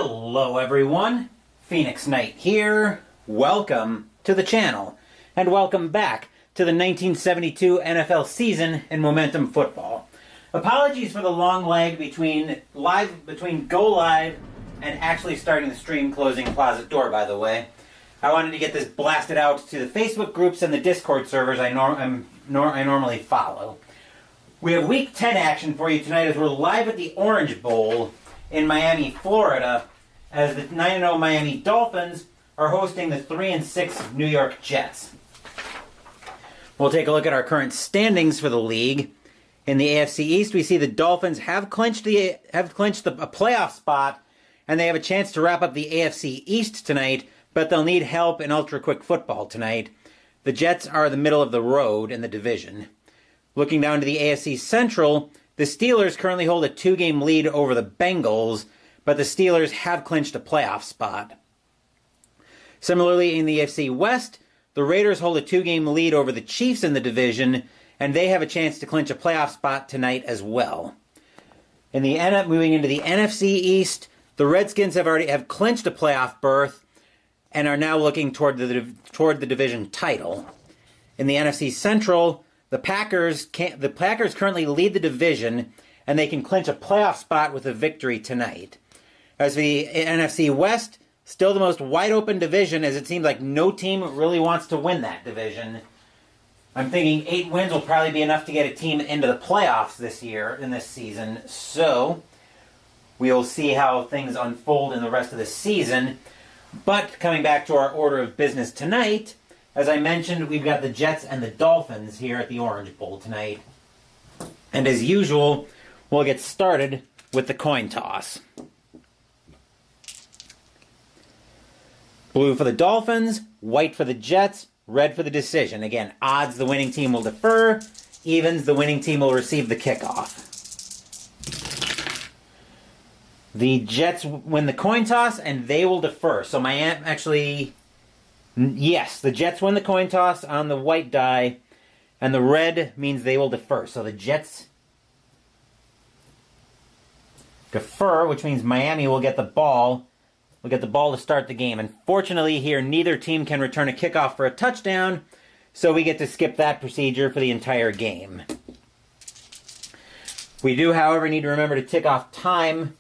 Hello everyone, Phoenix Knight here. Welcome to the channel, and welcome back to the 1972 NFL season in Momentum Football. Apologies for the long lag between go live and actually starting the stream, closing closet door, by the way. I wanted to get this blasted out to the Facebook groups and the Discord servers I normally follow. We have Week 10 action for you tonight as we're live at the Orange Bowl in Miami, Florida, as the 9-0 Miami Dolphins are hosting the 3-6 New York Jets. We'll take a look at our current standings for the league. In the AFC East, we see the Dolphins have clinched a playoff spot, and they have a chance to wrap up the AFC East tonight, but they'll need help in ultra-quick football tonight. The Jets are the middle of the road in the division. Looking down to the AFC Central, the Steelers currently hold a 2-game lead over the Bengals, but the Steelers have clinched a playoff spot. Similarly, in the AFC West, the Raiders hold a 2-game lead over the Chiefs in the division, and they have a chance to clinch a playoff spot tonight as well. Moving into the NFC East, the Redskins have clinched a playoff berth and are now looking toward the division title. In the NFC Central, the Packers currently lead the division, and they can clinch a playoff spot with a victory tonight. As for the NFC West, still the most wide-open division, as it seems like no team really wants to win that division. I'm thinking 8 wins will probably be enough to get a team into the playoffs this season. So we'll see how things unfold in the rest of the season. But coming back to our order of business tonight, as I mentioned, we've got the Jets and the Dolphins here at the Orange Bowl tonight. And as usual, we'll get started with the coin toss. Blue for the Dolphins, white for the Jets, red for the decision. Again, odds the winning team will defer, evens the winning team will receive the kickoff. The Jets win the coin toss and they will defer. So yes, the Jets win the coin toss on the white die, and the red means they will defer. So the Jets defer, which means Miami will get the ball. We'll get the ball to start the game. Unfortunately, here, neither team can return a kickoff for a touchdown, so we get to skip that procedure for the entire game. We do, however, need to remember to tick off time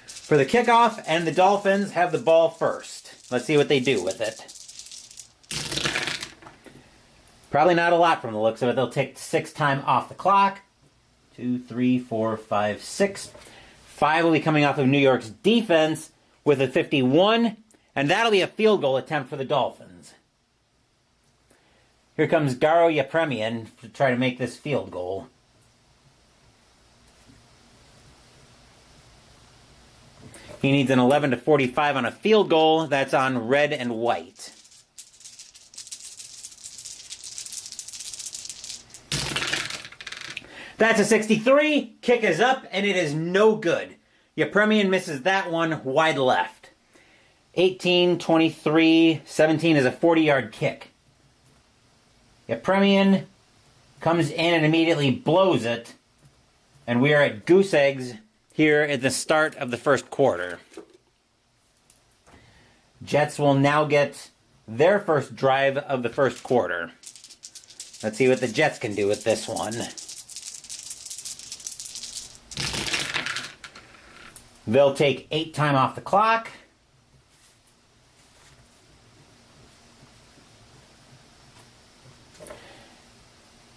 for the kickoff, and the Dolphins have the ball first. Let's see what they do with it. Probably not a lot from the looks of it. They'll take 6 time off the clock. 2, 3, 4, 5, 6. 5 will be coming off of New York's defense with a 51, and that'll be a field goal attempt for the Dolphins. Here comes Garo Yepremian to try to make this field goal. He needs an 11 to 45 on a field goal. That's on red and white. That's a 63. Kick is up, and it is no good. Yepremian misses that one wide left. 18, 23, 17 is a 40-yard kick. Yepremian comes in and immediately blows it, and we are at goose eggs here at the start of the first quarter. Jets will now get their first drive of the first quarter. Let's see what the Jets can do with this one. They'll take 8 time off the clock.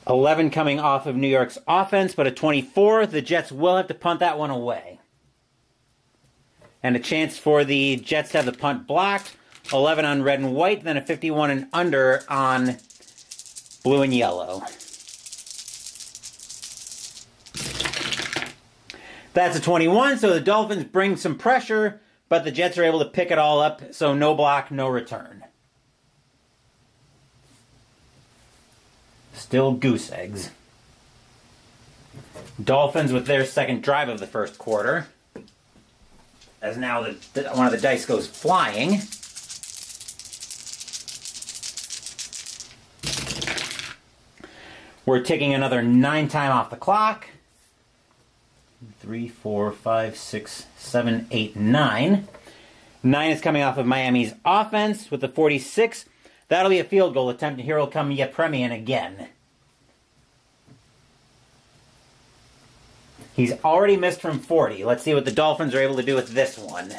$11 coming off of New York's offense, but a 24. The Jets will have to punt that one away. And a chance for the Jets to have the punt blocked. 11 on red and white, then a 51 and under on blue and yellow. That's a 21, so the Dolphins bring some pressure, but the Jets are able to pick it all up, so no block, no return. Still goose eggs. Dolphins with their second drive of the first quarter. As now one of the dice goes flying. We're ticking another 9 time off the clock. 3, 3, 4, 5, 6, 7, 8, 9. 9 is coming off of Miami's offense with the 46. That'll be a field goal attempt, and here will come Yepremian again. He's already missed from 40. Let's see what the Dolphins are able to do with this one.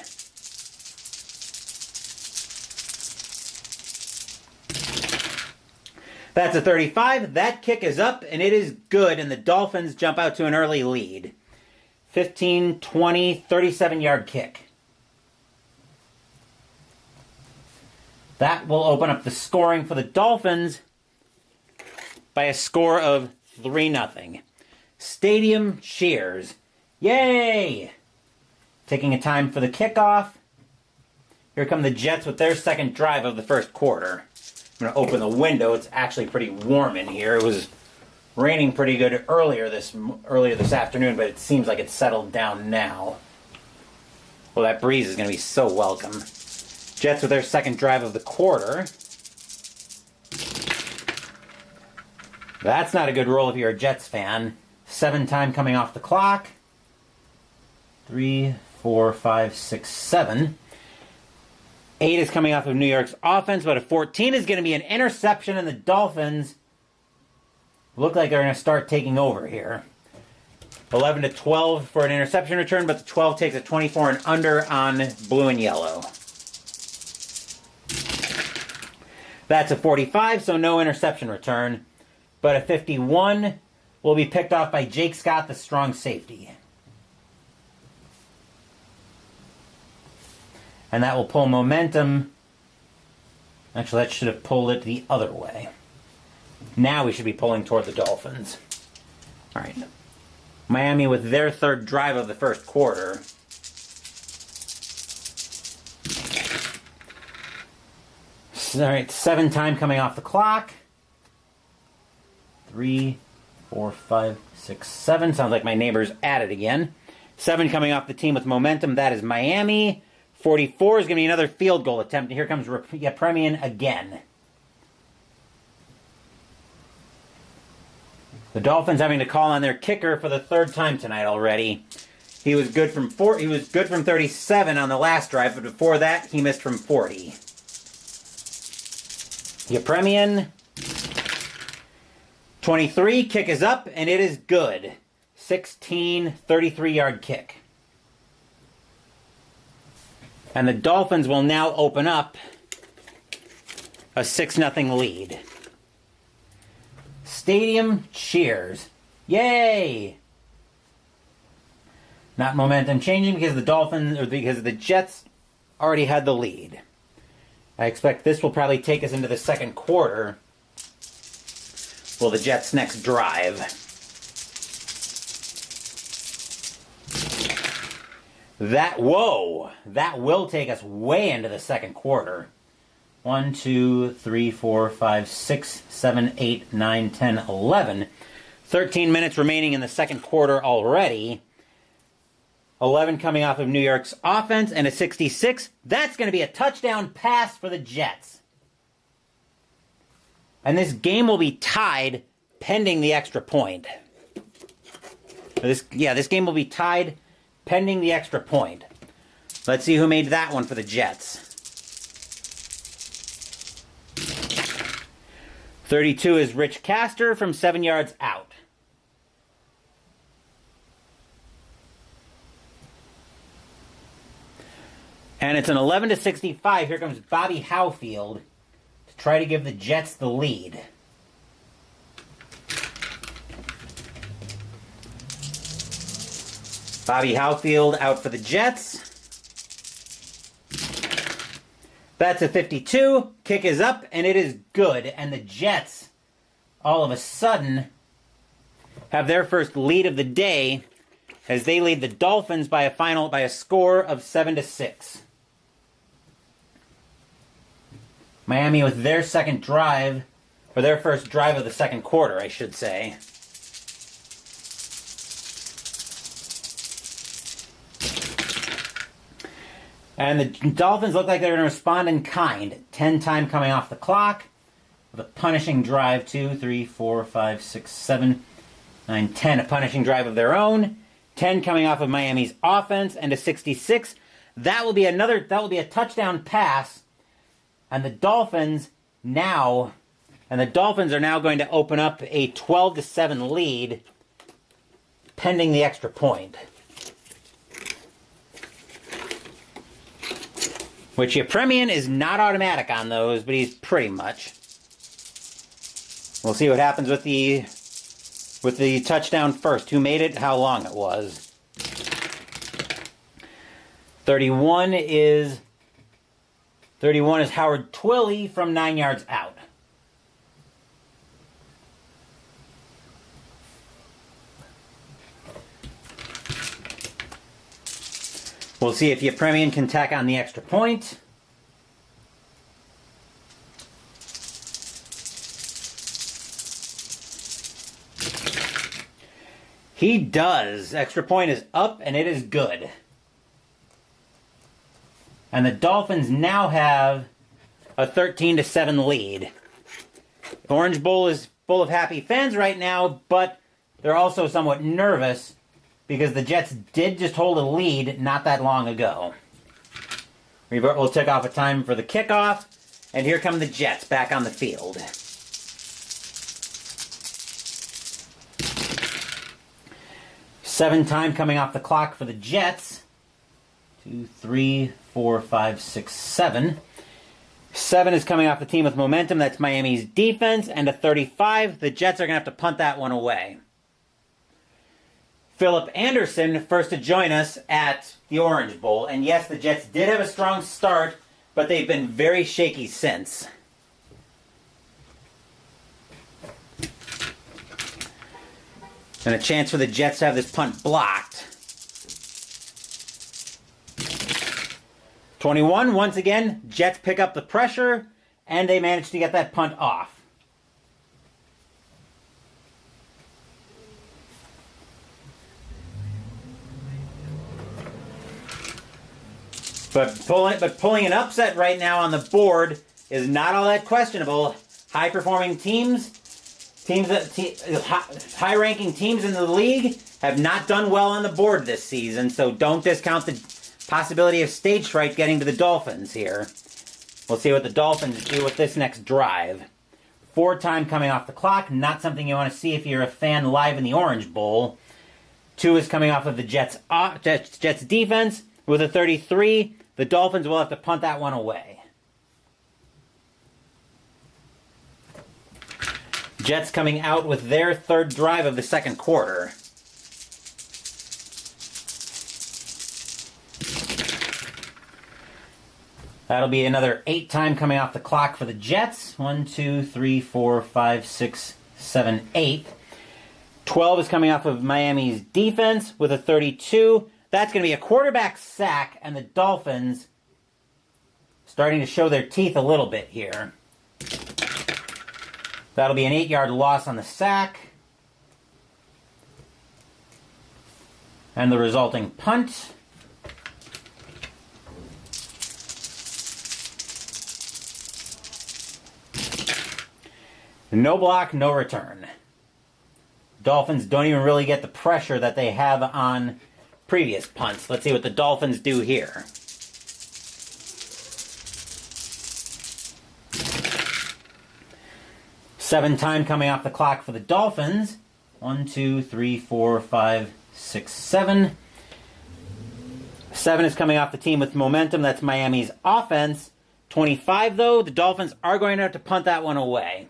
That's a 35. That kick is up, and it is good, and the Dolphins jump out to an early lead. 15, 20, 37-yard kick. That will open up the scoring for the Dolphins by a score of 3-0. Stadium cheers. Yay! Taking a time for the kickoff. Here come the Jets with their second drive of the first quarter. I'm going to open the window. It's actually pretty warm in here. It was raining pretty good earlier this afternoon, but it seems like it's settled down now. Well, that breeze is going to be so welcome. Jets with their second drive of the quarter. That's not a good roll if you're a Jets fan. 7 time coming off the clock. 3, 4, 5, 6, 7. 8 is coming off of New York's offense, but a 14 is going to be an interception, and the Dolphins look like they're going to start taking over here. 11 to 12 for an interception return, but the 12 takes a 24 and under on blue and yellow. That's a 45, so no interception return. But a 51 will be picked off by Jake Scott, the strong safety. And that will pull momentum. Actually, that should have pulled it the other way. Now we should be pulling toward the Dolphins. All right. Miami with their third drive of the first quarter. All right, 7 time coming off the clock. 3, 4, 5, 6, 7. Sounds like my neighbor's at it again. 7 coming off the team with momentum. That is Miami. 44 is going to be another field goal attempt. And here comes Yepremian again. The Dolphins having to call on their kicker for the third time tonight already. He was good from 37 on the last drive, but before that, he missed from 40. Yepremian. 23, kick is up, and it is good. 16, 33-yard kick. And the Dolphins will now open up a 6-0 lead. Stadium cheers. Yay! Not momentum changing because the Jets already had the lead. I expect this will probably take us into the second quarter. Well, the Jets' next drive. That will take us way into the second quarter. 1, 2, 3, 4, 5, 6, 7, 8, 9, 10, 11. 13 minutes remaining in the second quarter already. 11 coming off of New York's offense and a 66. That's going to be a touchdown pass for the Jets. And this game will be tied pending the extra point. This game will be tied pending the extra point. Let's see who made that one for the Jets. 32 is Rich Castor from 7 yards out. And it's an 11 to 65. Here comes Bobby Howfield to try to give the Jets the lead. Bobby Howfield out for the Jets. That's a 52. Kick is up, and it is good. And the Jets, all of a sudden, have their first lead of the day as they lead the Dolphins by a score of 7 to 6. Miami with their second drive, or their first drive of the second quarter, I should say. And the Dolphins look like they're going to respond in kind. 10 time coming off the clock with a punishing drive. 2, 3, 4, 5, 6, 7, 9, 10. A punishing drive of their own. 10 coming off of Miami's offense, and a 66. That will be a touchdown pass, and the Dolphins are now going to open up a 12-7 lead pending the extra point. Which Yepremian is not automatic on those, but he's pretty much. We'll see what happens with the touchdown first. Who made it? How long it was. 31 is Howard Twilley from 9 yards out. We'll see if Yepremian can tack on the extra point. He does. Extra point is up, and it is good. And the Dolphins now have a 13-7 lead. The Orange Bowl is full of happy fans right now, but they're also somewhat nervous because the Jets did just hold a lead not that long ago. We'll take off a time for the kickoff, and here come the Jets back on the field. Seven time coming off the clock for the Jets. 2, 3, 4, 5, 6, 7. 7 is coming off the team with momentum. That's Miami's defense. And a 35. The Jets are going to have to punt that one away. Philip Anderson, first to join us at the Orange Bowl. And yes, the Jets did have a strong start, but they've been very shaky since. And a chance for the Jets to have this punt blocked. 21, once again, Jets pick up the pressure, and they manage to get that punt off. But pulling an upset right now on the board is not all that questionable. High-performing high-ranking teams in the league have not done well on the board this season, so don't discount the possibility of stage fright getting to the Dolphins here. We'll see what the Dolphins do with this next drive. 4 time coming off the clock, not something you want to see if you're a fan live in the Orange Bowl. 2 is coming off of the Jets defense with a 33. The Dolphins will have to punt that one away. Jets coming out with their third drive of the second quarter. That'll be another 8 time coming off the clock for the Jets. 1, 2, 3, 4, 5, 6, 7, 8. 12 is coming off of Miami's defense with a 32. That's going to be a quarterback sack, and the Dolphins starting to show their teeth a little bit here. That'll be an 8-yard loss on the sack. And the resulting punt. No block, no return. Dolphins don't even really get the pressure that they have on previous punts. Let's see what the Dolphins do here. Seven time coming off the clock for the Dolphins. 1, 2, 3, 4, 5, 6, 7. 7 is coming off the team with momentum. That's Miami's offense. 25, though, the Dolphins are going to have to punt that one away.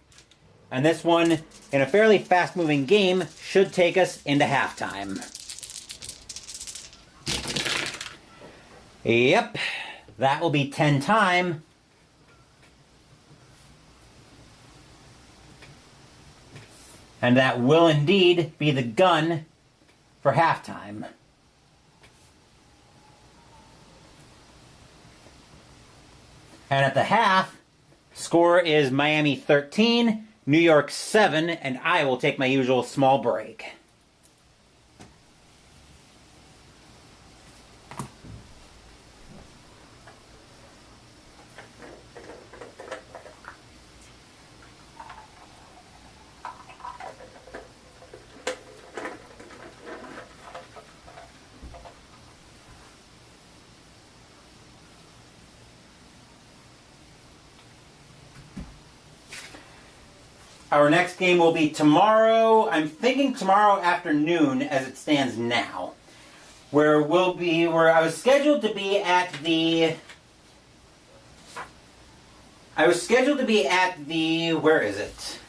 And this one, in a fairly fast-moving game, should take us into halftime. Yep, that will be 10 time. And that will indeed be the gun for halftime. And at the half, score is Miami 13, New York 7, and I will take my usual small break. Our next game will be tomorrow. I'm thinking tomorrow afternoon as it stands now. Where I was scheduled to be at the... where is it?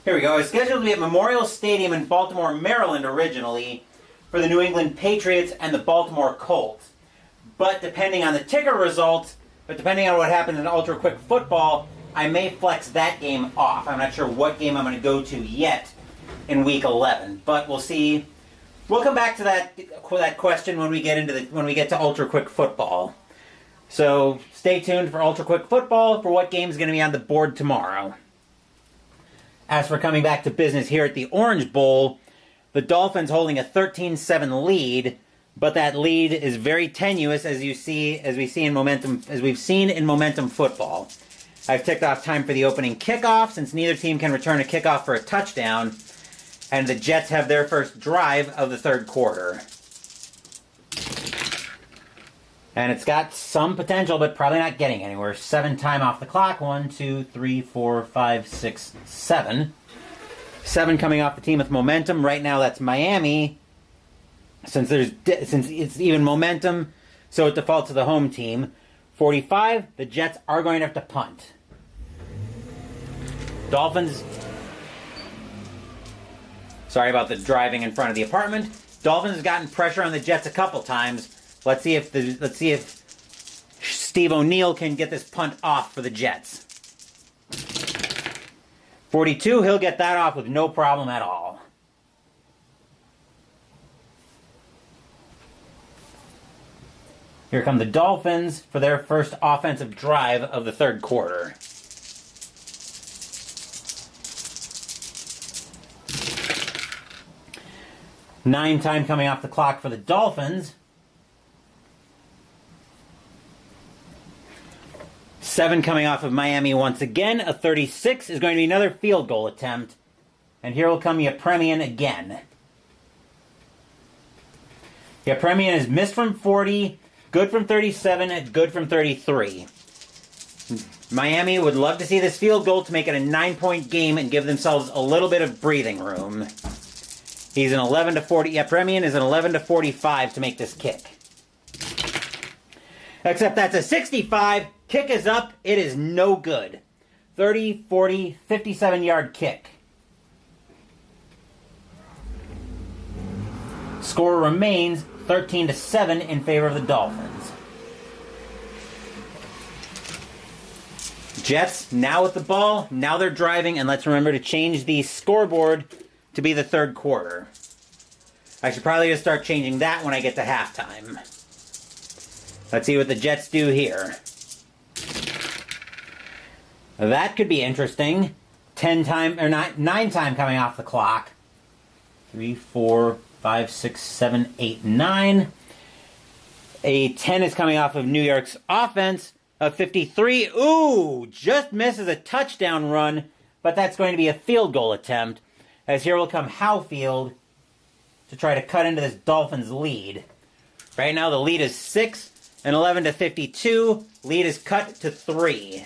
Here we go. I was scheduled to be at Memorial Stadium in Baltimore, Maryland originally for the New England Patriots and the Baltimore Colts. But depending on the ticker results, depending on what happens in Ultra Quick Football, I may flex that game off. I'm not sure what game I'm going to go to yet in Week 11, but we'll see. We'll come back to that question when we get to Ultra Quick Football. So stay tuned for Ultra Quick Football for what game is going to be on the board tomorrow. As for coming back to business here at the Orange Bowl, the Dolphins holding a 13-7 lead, but that lead is very tenuous as we've seen in momentum football. I've ticked off time for the opening kickoff since neither team can return a kickoff for a touchdown, and the Jets have their first drive of the third quarter. And it's got some potential, but probably not getting anywhere. 7 time off the clock. 1, 2, 3, 4, 5, 6, 7. 7 coming off the team with momentum. Right now that's Miami. Since it's even momentum, so it defaults to the home team. 45, the Jets are going to have to punt. Dolphins... Sorry about the driving in front of the apartment. Dolphins has gotten pressure on the Jets a couple times. Let's see if Steve O'Neill can get this punt off for the Jets. 42, he'll get that off with no problem at all. Here come the Dolphins for their first offensive drive of the third quarter. Nine time coming off the clock for the Dolphins. 7 coming off of Miami once again. A 36 is going to be another field goal attempt. And here will come Yepremian again. Yepremian is missed from 40, good from 37, and good from 33. Miami would love to see this field goal to make it a 9-point game and give themselves a little bit of breathing room. He's an 11 to 40. Yepremian is an 11 to 45 to make this kick. Except that's a 65. Kick is up. It is no good. 30, 40, 57-yard kick. Score remains 13 to 7 in favor of the Dolphins. Jets now with the ball. Now they're driving, and let's remember to change the scoreboard to be the third quarter. I should probably just start changing that when I get to halftime. Let's see what the Jets do here. That could be interesting. 9 time coming off the clock. 3, 4, 5, 6, 7, 8, 9. A 10 is coming off of New York's offense. A 53. Ooh, just misses a touchdown run, but that's going to be a field goal attempt. As here will come Howfield to try to cut into this Dolphins lead. Right now the lead is 6, and 11 to 52. Lead is cut to 3.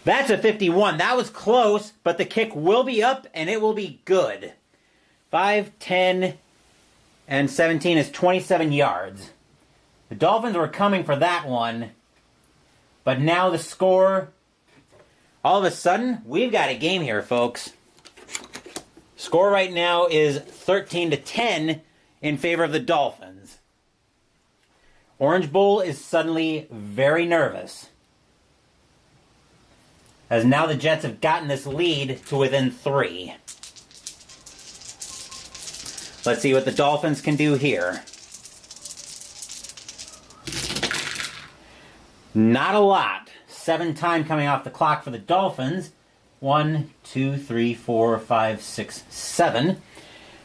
That's a 51. That was close, but the kick will be up, and it will be good. 5, 10, and 17 is 27 yards. The Dolphins were coming for that one, but now the score... All of a sudden, we've got a game here, folks. Score right now is 13 to 10 in favor of the Dolphins. Orange Bowl is suddenly very nervous, as now the Jets have gotten this lead to within 3. Let's see what the Dolphins can do here. Not a lot. 7 time coming off the clock for the Dolphins. 1, 2, 3, 4, 5, 6, 7.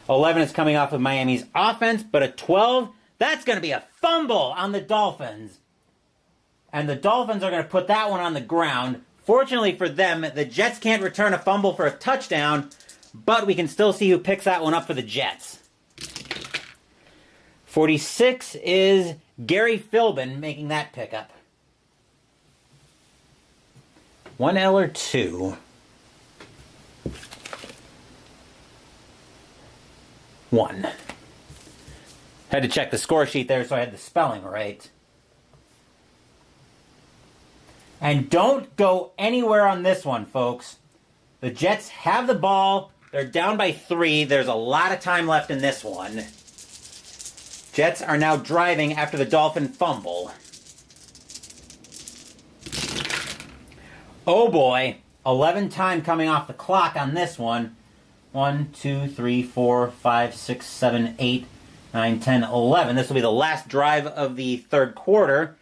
11 is coming off of Miami's offense, but a 12, that's going to be a fumble on the Dolphins. And the Dolphins are going to put that one on the ground. Fortunately for them, the Jets can't return a fumble for a touchdown, but we can still see who picks that one up for the Jets. 46 is Gary Philbin making that pickup. One L or two? One. Had to check the score sheet there so I had the spelling right. And don't go anywhere on this one, folks. The Jets have the ball. They're down by 3. There's a lot of time left in this one. Jets are now driving after the Dolphin fumble. Oh boy. 11 time coming off the clock on this one. 1, 2, 3, 4, 5, 6, 7, 8, 9, 10, 11. This will be the last drive of the third quarter.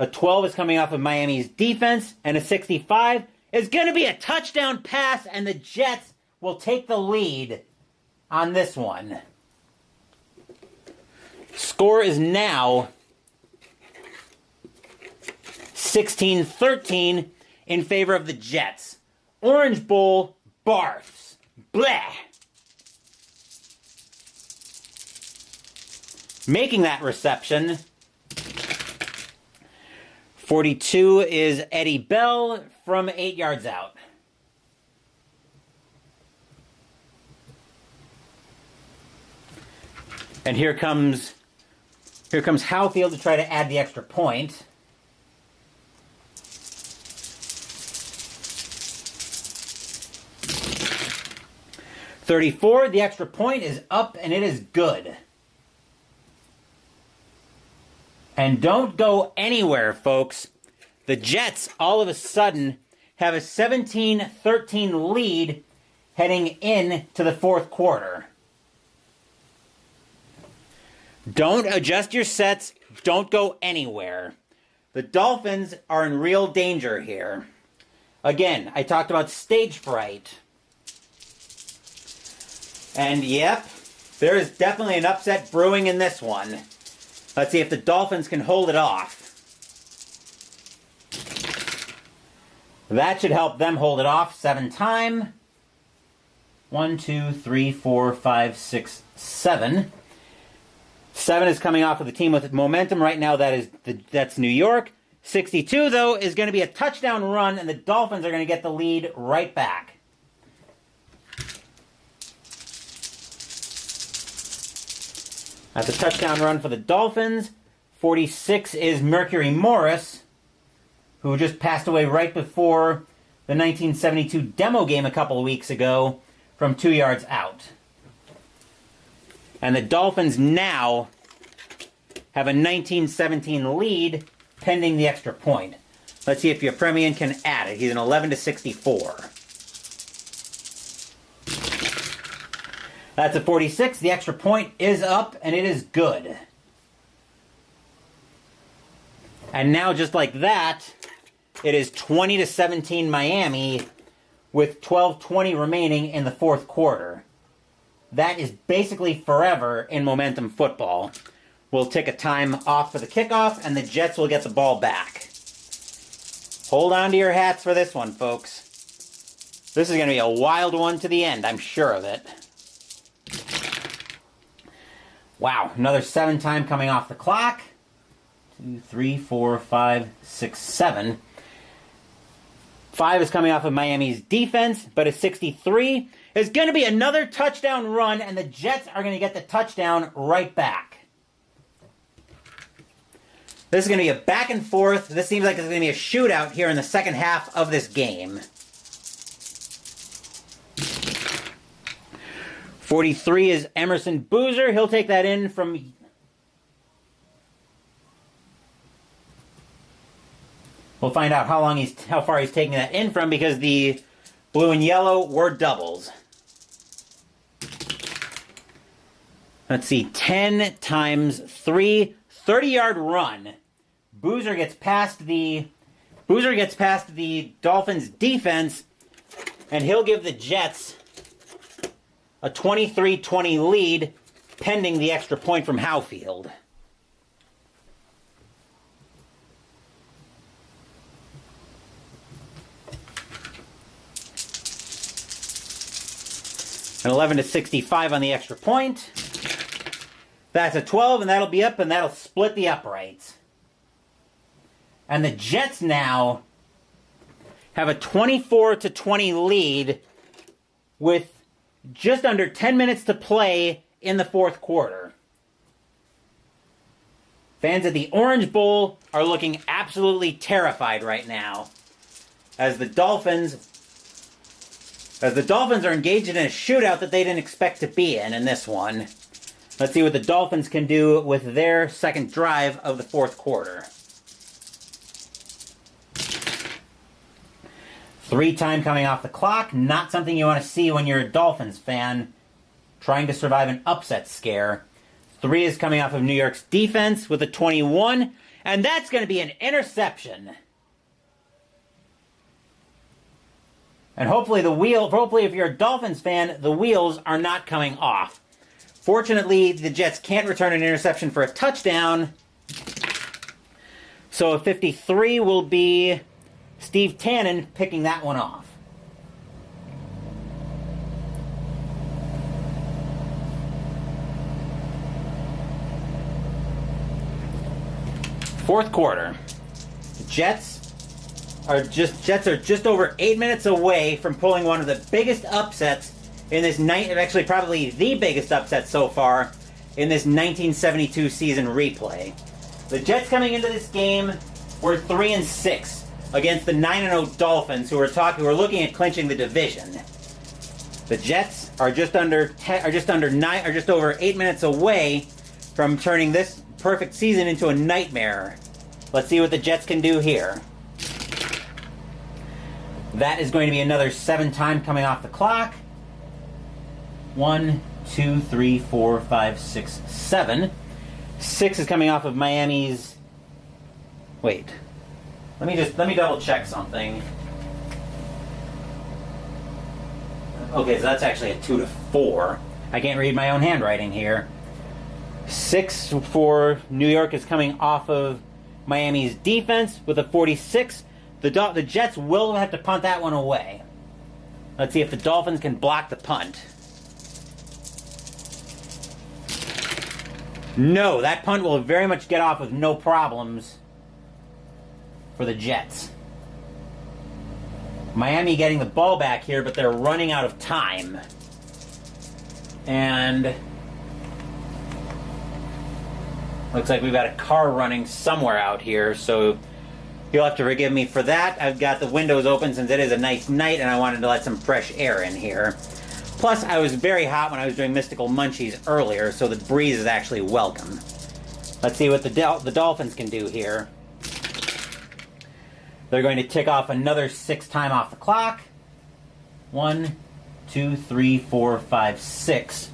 A 12 is coming off of Miami's defense, and a 65 is going to be a touchdown pass, and the Jets will take the lead on this one. Score is now 16-13 in favor of the Jets. Orange Bowl barfs. Bleh. Making that reception, 42 is Eddie Bell from 8 yards out. And here comes Howfield to try to add the extra point. .34, the extra point is up and it is good. And don't go anywhere, folks. The Jets, all of a sudden, have a 17-13 lead heading into the fourth quarter. Don't adjust your sets. Don't go anywhere. The Dolphins are in real danger here. Again, I talked about stage fright. And yep, there is definitely an upset brewing in this one. Let's see if the Dolphins can hold it off. That should help them hold it off. 7 time. 1, 2, 3, 4, 5, 6, 7. 7 is coming off of the team with momentum right now. That's New York. 62, though, is going to be a touchdown run, and the Dolphins are going to get the lead right back. That's a touchdown run for the Dolphins. 46 is Mercury Morris, who just passed away right before the 1972 demo game a couple of weeks ago from 2 yards out. And the Dolphins now have a 19-17 lead pending the extra point. Let's see if your Premian can add it. He's an 11-64. That's a 46. The extra point is up, and it is good. And now, just like that, it is 20-17 Miami with 12:20 remaining in the fourth quarter. That is basically forever in momentum football. We'll take a time off for the kickoff, and the Jets will get the ball back. Hold on to your hats for this one, folks. This is going to be a wild one to the end, I'm sure of it. Wow, another 7 time coming off the clock. 2, 3, 4, 5, 6, 7. 5 is coming off of Miami's defense, but a 63 is going to be another touchdown run, and the Jets are going to get the touchdown right back. This is going to be a back and forth. This seems like it's going to be a shootout here in the second half of this game. 43 is Emerson Boozer. He'll take that in from... We'll find out how far he's taking that in from, because the blue and yellow were doubles. Let's see, 10 times 3, 30-yard run. Boozer gets past the Dolphins defense, and he'll give the Jets a 23-20 lead pending the extra point from Howfield. An 11-65 on the extra point. That's a 12, and that'll be up, and that'll split the uprights. And the Jets now have a 24-20 lead with just under 10 minutes to play in the fourth quarter. Fans at the Orange Bowl are looking absolutely terrified right now as the Dolphins are engaged in a shootout that they didn't expect to be in this one. Let's see what the Dolphins can do with their second drive of the fourth quarter. 3 time coming off the clock, not something you want to see when you're a Dolphins fan trying to survive an upset scare. 3 is coming off of New York's defense with a 21, and that's going to be an interception. And hopefully if you're a Dolphins fan, the wheels are not coming off. Fortunately, the Jets can't return an interception for a touchdown. So a 53 will be Steve Tannen picking that one off. Fourth quarter. The Jets are just over 8 minutes away from pulling one of the biggest upsets in this night, actually probably the biggest upset so far in this 1972 season replay. The Jets coming into this game were 3-6 against the 9-0 Dolphins, who are looking at clinching the division. The Jets are just over 8 minutes away from turning this perfect season into a nightmare. Let's see what the Jets can do here. That is going to be another 7 time coming off the clock. 1, 2, 3, 4, 5, 6, 7. 6 is coming off of Miami's... Wait. Let me double check something. Okay, so that's actually a 2-4. I can't read my own handwriting here. 6 for New York is coming off of Miami's defense with a 46. The Jets will have to punt that one away. Let's see if the Dolphins can block the punt. No, that punt will very much get off with no problems for the Jets. Miami getting the ball back here, but they're running out of time. And looks like we've got a car running somewhere out here, so you'll have to forgive me for that. I've got the windows open since it is a nice night and I wanted to let some fresh air in here. Plus, I was very hot when I was doing Mystical Munchies earlier, so the breeze is actually welcome. Let's see what the Dolphins can do here. They're going to tick off another 6 time off the clock. 1, 2, 3, 4, 5, 6.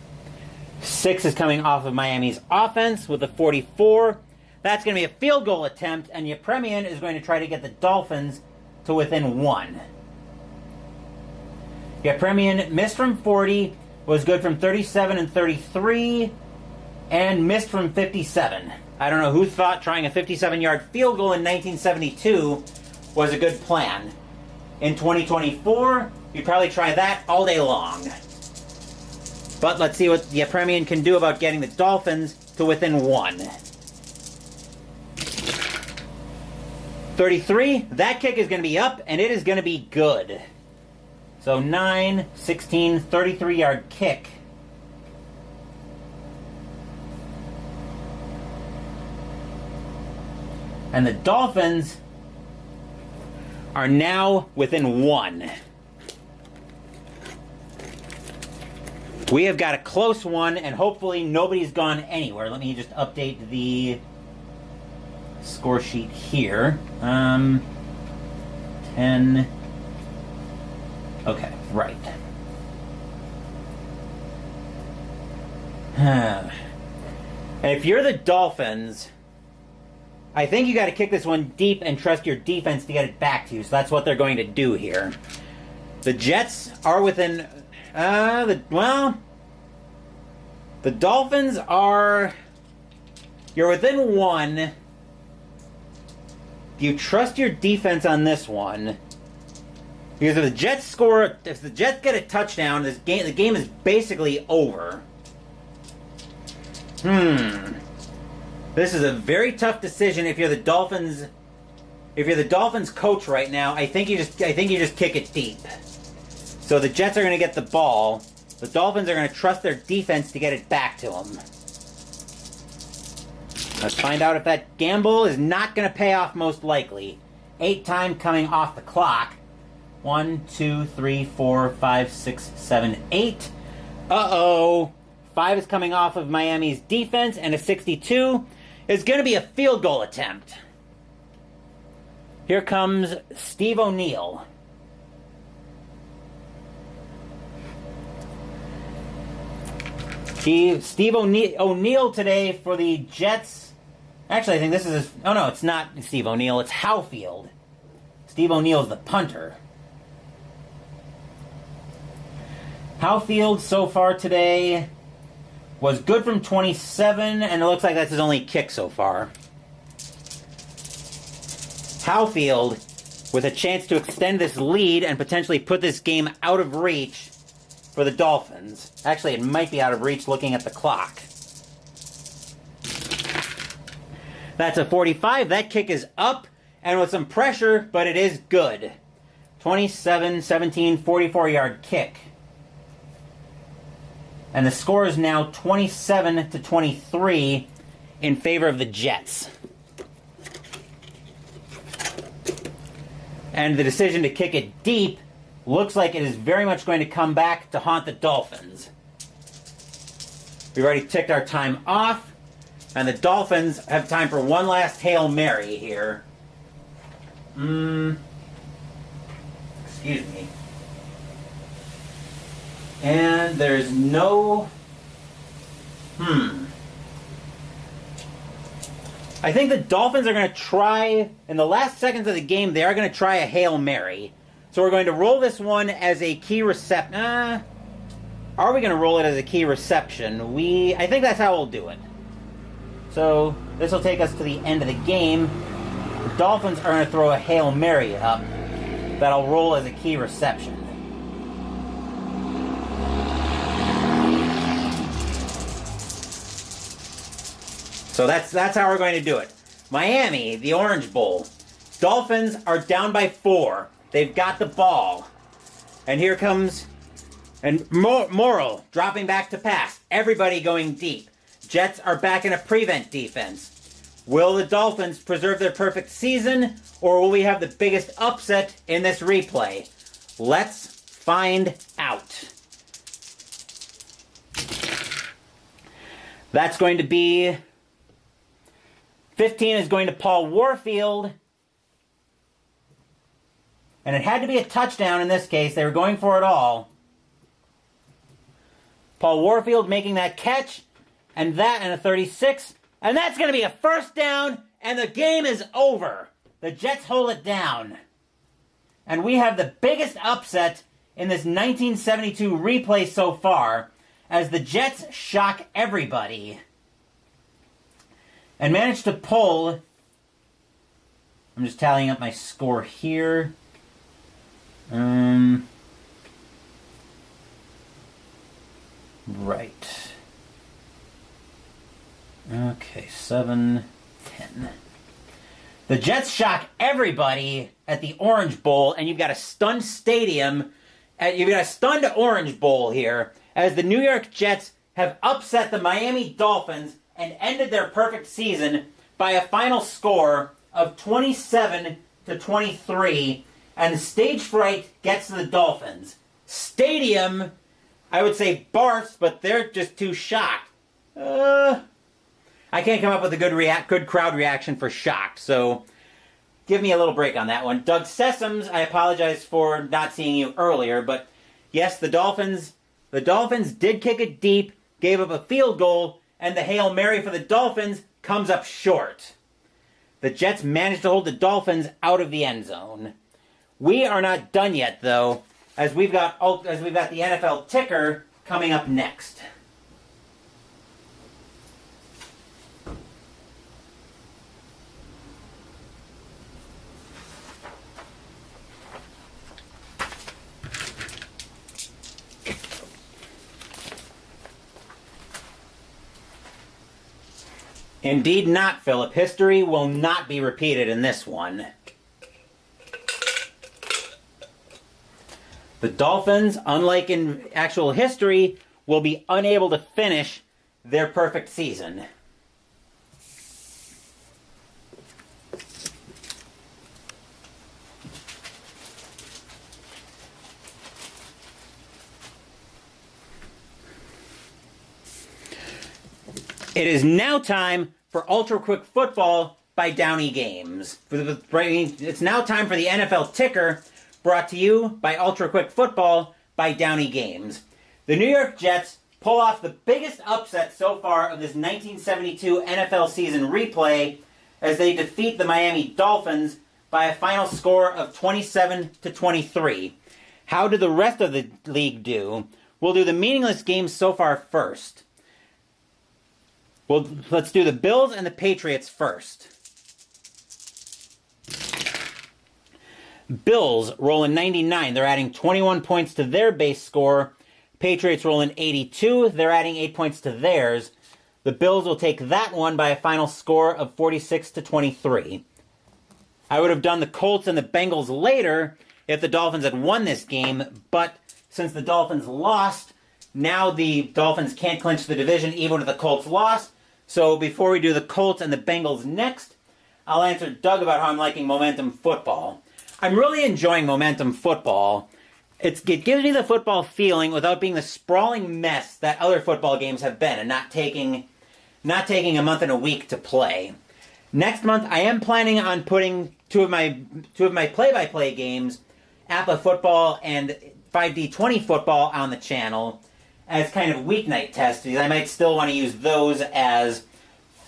6 is coming off of Miami's offense with a 44. That's going to be a field goal attempt, and Yepremian is going to try to get the Dolphins to within 1. Yepremian missed from 40, was good from 37 and 33, and missed from 57. I don't know who thought trying a 57-yard field goal in 1972 was a good plan. In 2024, you'd probably try that all day long. But let's see what Yepremian can do about getting the Dolphins to within 1. 33, that kick is going to be up, and it is going to be good. So 9, 16, 33-yard kick. And the Dolphins are now within 1. We have got a close one, and hopefully nobody's gone anywhere. Let me just update the score sheet here. 10. Okay, right. And if you're the Dolphins, I think you got to kick this one deep and trust your defense to get it back to you. So that's what they're going to do here. The Jets are within... the Dolphins are... You're within 1. Do you trust your defense on this one? Because if the Jets get a touchdown, the game is basically over. This is a very tough decision if you're the Dolphins if you're the Dolphins coach right now, I think you just kick it deep. So the Jets are going to get the ball. The Dolphins are going to trust their defense to get it back to them. Let's find out if that gamble is not going to pay off most likely. 8 time coming off the clock. 1, 2, 3, 4, 5, 6, 7, 8. Uh-oh. 5 is coming off of Miami's defense, and a 62 is going to be a field goal attempt. Here comes Steve O'Neill. Steve O'Neill today for the Jets. Actually, I think this is oh no, it's not Steve O'Neill, it's Howfield. Steve O'Neill's the punter. Howfield so far today was good from 27, and it looks like that's his only kick so far. Howfield with a chance to extend this lead and potentially put this game out of reach for the Dolphins. Actually, it might be out of reach looking at the clock. That's a 45. That kick is up and with some pressure, but it is good. 27-17, 44-yard kick. And the score is now 27-23 in favor of the Jets. And the decision to kick it deep looks like it is very much going to come back to haunt the Dolphins. We've already ticked our time off, and the Dolphins have time for one last Hail Mary here. Excuse me. And there's no... I think the Dolphins are going to try, in the last seconds of the game, they are going to try a Hail Mary. So we're going to roll this one as a key reception. Are we going to roll it as a key reception? I think that's how we'll do it. So this will take us to the end of the game. The Dolphins are going to throw a Hail Mary up that'll roll as a key reception. So that's how we're going to do it. Miami, the Orange Bowl. Dolphins are down by 4. They've got the ball. And here comes Morrill dropping back to pass. Everybody going deep. Jets are back in a prevent defense. Will the Dolphins preserve their perfect season, or will we have the biggest upset in this replay? Let's find out. That's going to be... 15 is going to Paul Warfield. And it had to be a touchdown in this case. They were going for it all. Paul Warfield making that catch. And that and a 36. And that's going to be a first down. And the game is over. The Jets hold it down. And we have the biggest upset in this 1972 replay so far, as the Jets shock everybody. And managed to pull... I'm just tallying up my score here. Right. Okay, 7-10. The Jets shock everybody at the Orange Bowl, and you've got a stunned stadium. You've got a stunned Orange Bowl here, as the New York Jets have upset the Miami Dolphins and ended their perfect season by a final score of 27-23, and the stage fright gets to the Dolphins. Stadium, I would say barfs, but they're just too shocked. I can't come up with a good crowd reaction for shocked, so give me a little break on that one. Doug Sessoms, I apologize for not seeing you earlier, but yes, the Dolphins did kick it deep, gave up a field goal, and the Hail Mary for the Dolphins comes up short. The Jets managed to hold the Dolphins out of the end zone. We are not done yet, though, as we've got the NFL ticker coming up next. Indeed not, Philip. History will not be repeated in this one. The Dolphins, unlike in actual history, will be unable to finish their perfect season. It is now time for Ultra Quick Football by Downey Games. It's now time for the NFL Ticker, brought to you by Ultra Quick Football by Downey Games. The New York Jets pull off the biggest upset so far of this 1972 NFL season replay as they defeat the Miami Dolphins by a final score of 27-23. How did the rest of the league do? We'll do the meaningless games so far first. Well, let's do the Bills and the Patriots first. Bills rolling 99. They're adding 21 points to their base score. Patriots rolling 82. They're adding 8 points to theirs. The Bills will take that one by a final score of 46-23. I would have done the Colts and the Bengals later if the Dolphins had won this game, but since the Dolphins lost, now the Dolphins can't clinch the division even if the Colts lost. So before we do the Colts and the Bengals next, I'll answer Doug about how I'm liking momentum football. I'm really enjoying momentum football. It gives me the football feeling without being the sprawling mess that other football games have been and not taking a month and a week to play. Next month, I am planning on putting two of my play-by-play games, APA football and 5D20 football, on the channel as kind of weeknight tests. I might still want to use those as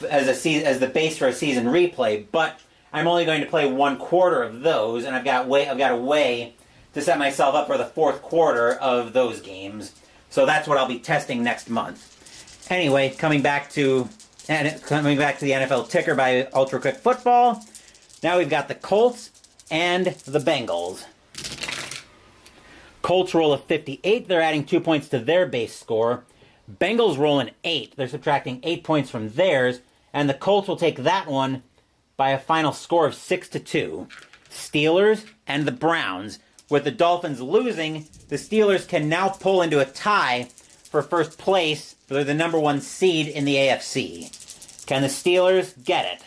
the base for a season replay, but I'm only going to play 1/4 of those, and I've got a way to set myself up for the fourth quarter of those games. So that's what I'll be testing next month. Anyway, coming back to the NFL Ticker by Ultra Quick Football. Now we've got the Colts and the Bengals. Colts roll a 58. They're adding 2 points to their base score. Bengals roll an 8. They're subtracting 8 points from theirs, and the Colts will take that one by a final score of 6-2. Steelers and the Browns. With the Dolphins losing, the Steelers can now pull into a tie for first place. They're the number 1 seed in the AFC. Can the Steelers get it?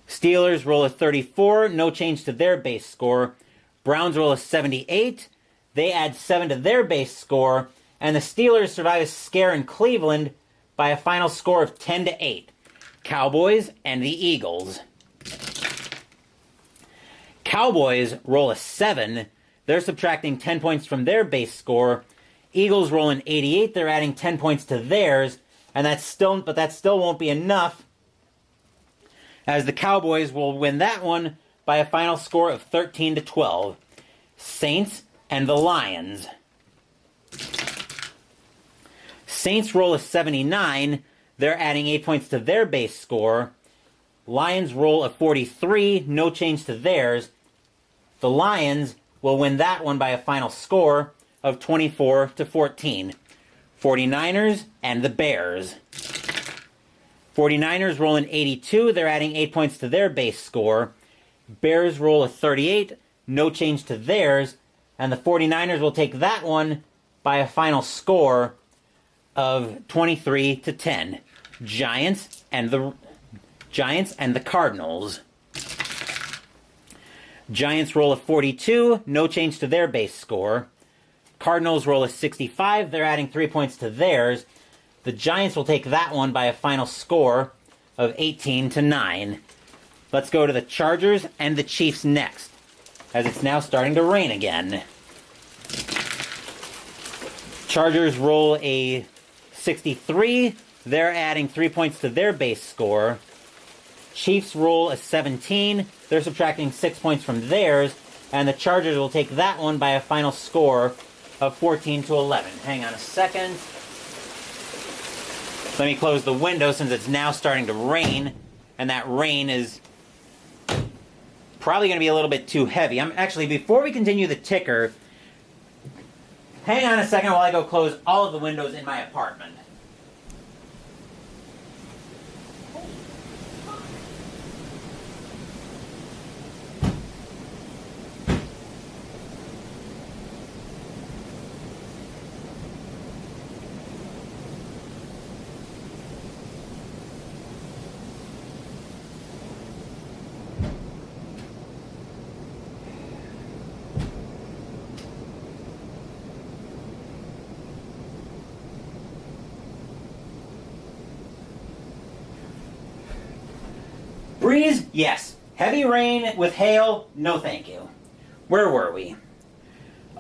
Steelers roll a 34, no change to their base score. Browns roll a 78. They add 7 to their base score, and the Steelers survive a scare in Cleveland by a final score of 10-8. Cowboys and the Eagles. Cowboys roll a 7. They're subtracting 10 points from their base score. Eagles roll an 88. They're adding 10 points to theirs, and that still won't be enough, as the Cowboys will win that one by a final score of 13-12. Saints and the Lions. Saints roll a 79. They're adding 8 points to their base score. Lions roll a 43, no change to theirs. The Lions will win that one by a final score of 24-14. 49ers and the Bears. 49ers roll an 82. They're adding 8 points to their base score. Bears roll a 38, no change to theirs, and the 49ers will take that one by a final score of 23-10. Giants and the Cardinals. Giants roll a 42, no change to their base score. Cardinals roll a 65, they're adding 3 points to theirs. The Giants will take that one by a final score of 18-9. Let's go to the Chargers and the Chiefs next, as it's now starting to rain again. Chargers roll a 63. They're adding 3 points to their base score. Chiefs roll a 17. They're subtracting 6 points from theirs, and the Chargers will take that one by a final score of 14-11. Hang on a second. Let me close the window since it's now starting to rain, and that rain is probably going to be a little bit too heavy. Before we continue the ticker, hang on a second while I go close all of the windows in my apartment. Breeze, yes. Heavy rain with hail, no thank you. Where were we?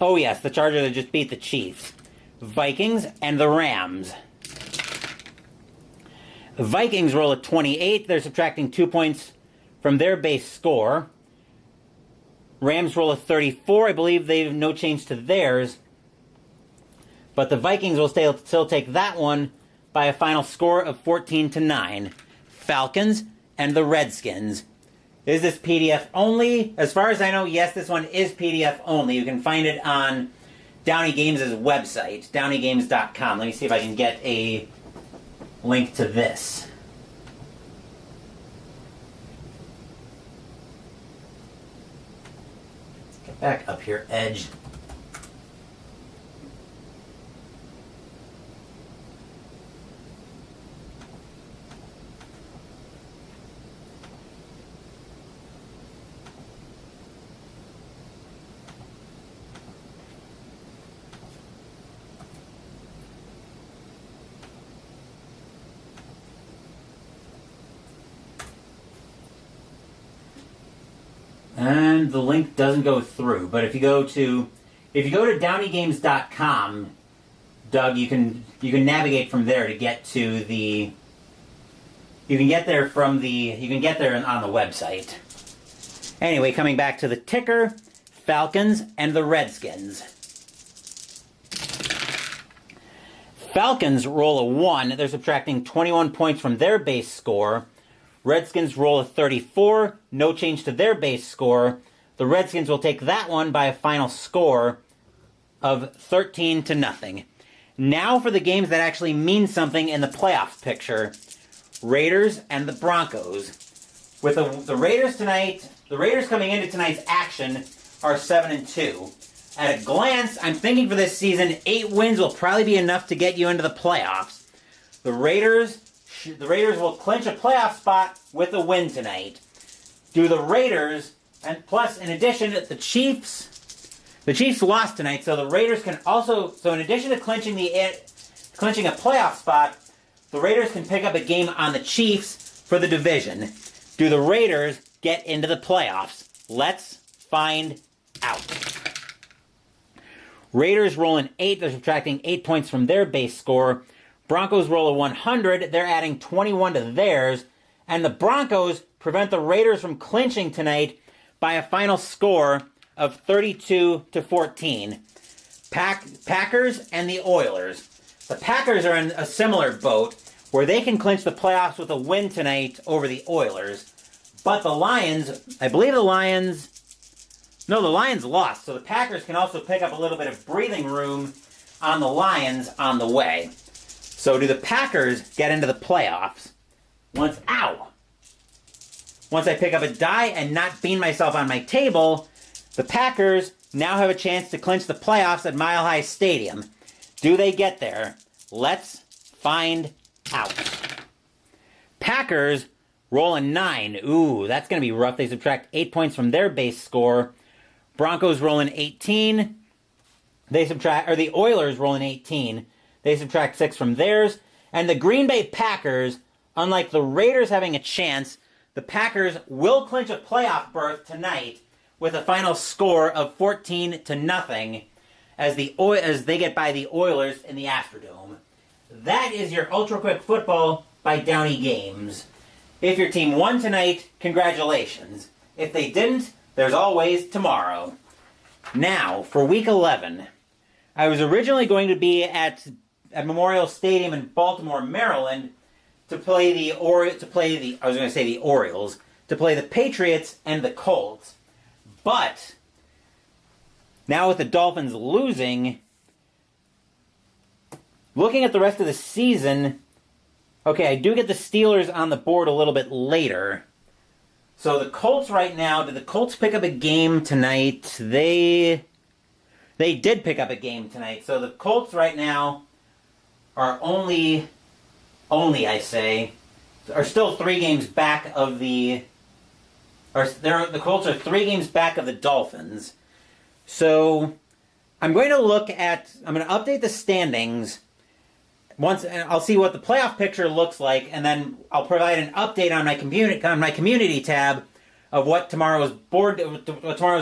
Oh yes, the Chargers that just beat the Chiefs. Vikings and the Rams. The Vikings roll a 28. They're subtracting 2 points from their base score. Rams roll a 34. I believe they have no change to theirs. But the Vikings will still take that one by a final score of 14-9. Falcons and the Redskins. Is this PDF only? As far as I know, yes, this one is PDF only. You can find it on Downey Games' website, downeygames.com. Let me see if I can get a link to this. Let's get back up here, Edge. And the link doesn't go through, but if you go to downeygames.com, Doug, you can navigate from there to get to the. You can get there on the website. Anyway, coming back to the ticker, Falcons and the Redskins. Falcons roll a 1. They're subtracting 21 points from their base score. Redskins roll a 34, no change to their base score. The Redskins will take that one by a final score of 13-0. Now for the games that actually mean something in the playoff picture. Raiders and the Broncos. With the Raiders tonight, the Raiders coming into tonight's action are 7-2. At a glance, I'm thinking for this season, 8 wins will probably be enough to get you into the playoffs. The Raiders will clinch a playoff spot with a win tonight. Do the Raiders, and plus, in addition, the Chiefs lost tonight, so the Raiders can also, so in addition to clinching a playoff spot, the Raiders can pick up a game on the Chiefs for the division. Do the Raiders get into the playoffs? Let's find out. Raiders roll an 8, they're subtracting 8 points from their base score. Broncos roll a 100, they're adding 21 to theirs, and the Broncos prevent the Raiders from clinching tonight by a final score of 32-14. Packers and the Oilers. The Packers are in a similar boat where they can clinch the playoffs with a win tonight over the Oilers, but the Lions lost, so the Packers can also pick up a little bit of breathing room on the Lions on the way. So do the Packers get into the playoffs? Once I pick up a die and not bean myself on my table, the Packers now have a chance to clinch the playoffs at Mile High Stadium. Do they get there? Let's find out. Packers roll a 9. Ooh, that's going to be rough. They subtract 8 points from their base score. Broncos roll an 18. The Oilers roll an 18. They subtract 6 from theirs. And the Green Bay Packers, unlike the Raiders having a chance, the Packers will clinch a playoff berth tonight with a final score of 14-0 as they get by the Oilers in the Astrodome. That is your Ultra Quick Football by Downey Games. If your team won tonight, congratulations. If they didn't, there's always tomorrow. Now, for Week 11, I was originally going to be at Memorial Stadium in Baltimore, Maryland, to play the Orioles, to play the Patriots and the Colts. But now with the Dolphins losing, looking at the rest of the season, okay, I do get the Steelers on the board a little bit later. So the Colts right now, did the Colts pick up a game tonight? They did pick up a game tonight. So the Colts right now are only I say, are still 3 games back of the Colts are 3 games back of the Dolphins. So I'm going to update the standings I'll see what the playoff picture looks like, and then I'll provide an update on my community tab of what tomorrow's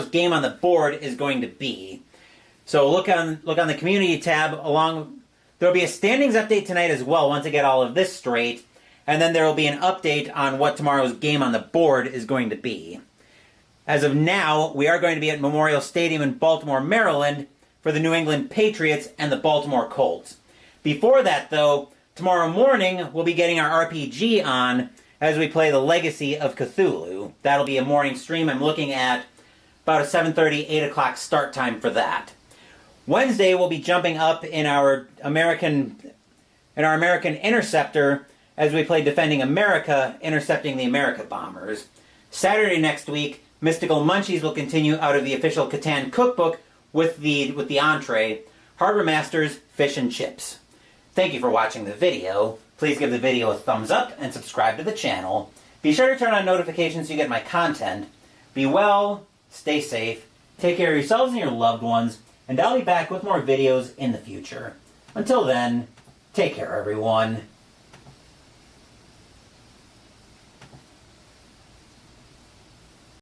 game on the board is going to be. So look on the community tab. There'll be a standings update tonight as well once I get all of this straight, and then there will be an update on what tomorrow's game on the board is going to be. As of now, we are going to be at Memorial Stadium in Baltimore, Maryland for the New England Patriots and the Baltimore Colts. Before that, though, tomorrow morning we'll be getting our RPG on as we play the Legacy of Cthulhu. That'll be a morning stream. I'm looking at about a 7:30, 8 o'clock start time for that. Wednesday we'll be jumping up in our American Interceptor as we play Defending America, intercepting the America Bombers. Saturday next week, Mystical Munchies will continue out of the official Catan cookbook with the entree, Harbor Masters Fish and Chips. Thank you for watching the video. Please give the video a thumbs up and subscribe to the channel. Be sure to turn on notifications so you get my content. Be well, stay safe, take care of yourselves and your loved ones, and I'll be back with more videos in the future. Until then, take care everyone.